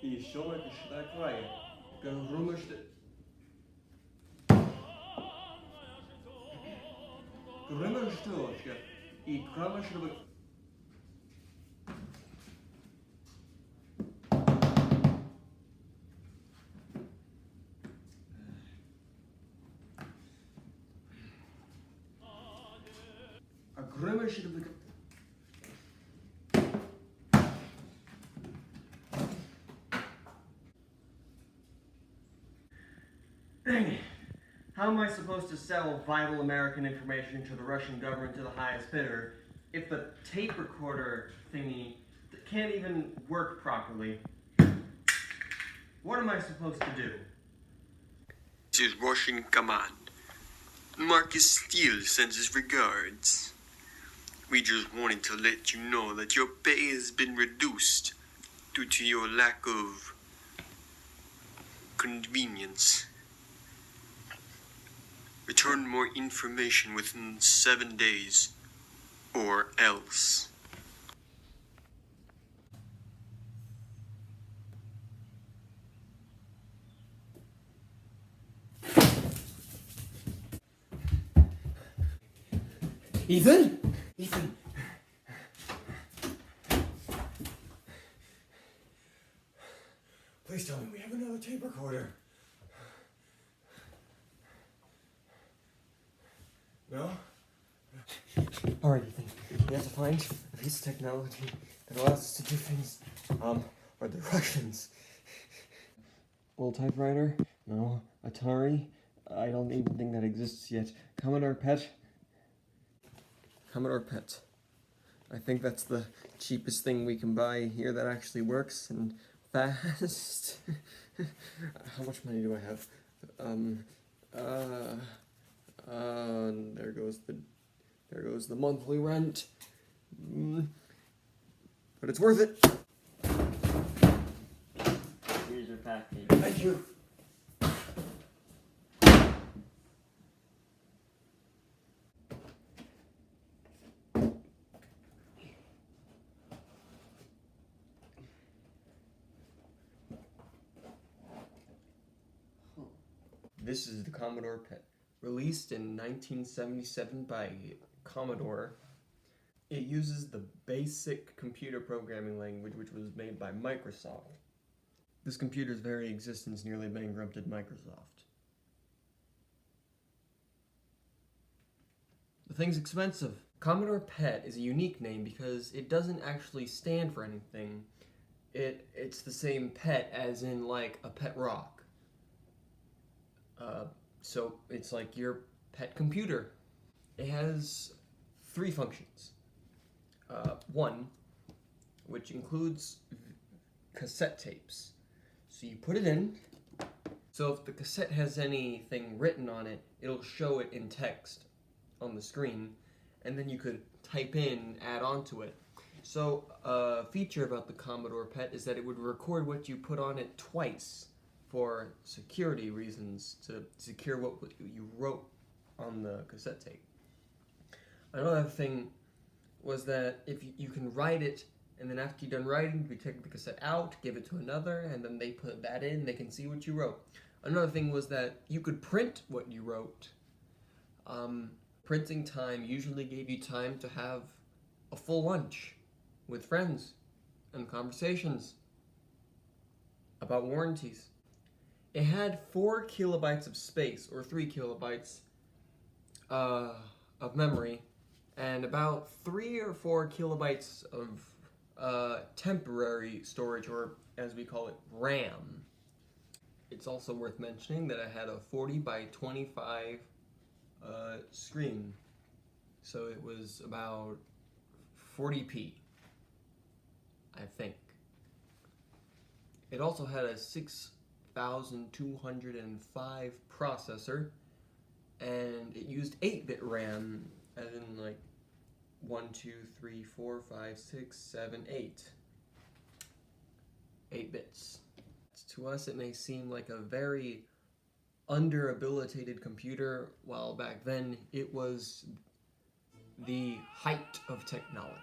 I šomek šta kraje. Grumešte... Grumešte I kramašrbe... A grumešte... Dang it. How am I supposed to sell vital American information to the Russian government to the highest bidder if the tape recorder thingy can't even work properly? What am I supposed to do? This is Russian command. Marcus Steele sends his regards. We just wanted to let you know that your pay has been reduced due to your lack of convenience. Return more information within 7 days, or else. Ethan? Ethan. Please tell me we have another tape recorder. No? Alright, Ethan. We have to find a piece of technology that allows us to do things, or the Russians. Old typewriter? No. Atari? I don't even think that exists yet. Commodore PET? Commodore PET. I think that's the cheapest thing we can buy here that actually works and fast. How much money do I have? And there goes the monthly rent. But it's worth it. Here's your package. Thank you. This is the Commodore PET. Released in 1977 by Commodore, it uses the basic computer programming language which was made by Microsoft. This computer's very existence nearly bankrupted Microsoft. The thing's expensive. Commodore PET is a unique name because it doesn't actually stand for anything. It's the same PET as in like a pet rock. So it's like your pet computer. It has 3 functions. One, which includes cassette tapes. So you put it in, so if the cassette has anything written on it, it'll show it in text on the screen, and then you could type in, add on to it. So a feature about the Commodore PET is that it would record what you put on it twice, for security reasons, to secure what you wrote on the cassette tape. Another thing was that if you can write it, and then after you're done writing, you take the cassette out, give it to another, and then they put that in, they can see what you wrote. Another thing was that you could print what you wrote. Printing time usually gave you time to have a full lunch with friends and conversations about warranties. It had 4 kilobytes of space, or 3 kilobytes of memory, and about 3 or 4 kilobytes of temporary storage, or as we call it, RAM. It's also worth mentioning that I had a 40 by 25 screen, so it was about 40p, I think. It also had a 6205 processor, and it used 8-bit RAM, as in like 1, 2, 3, 4, 5, 6, 7, 8. 8 bits. To us, it may seem like a very underhabilitated computer, while back then it was the height of technology.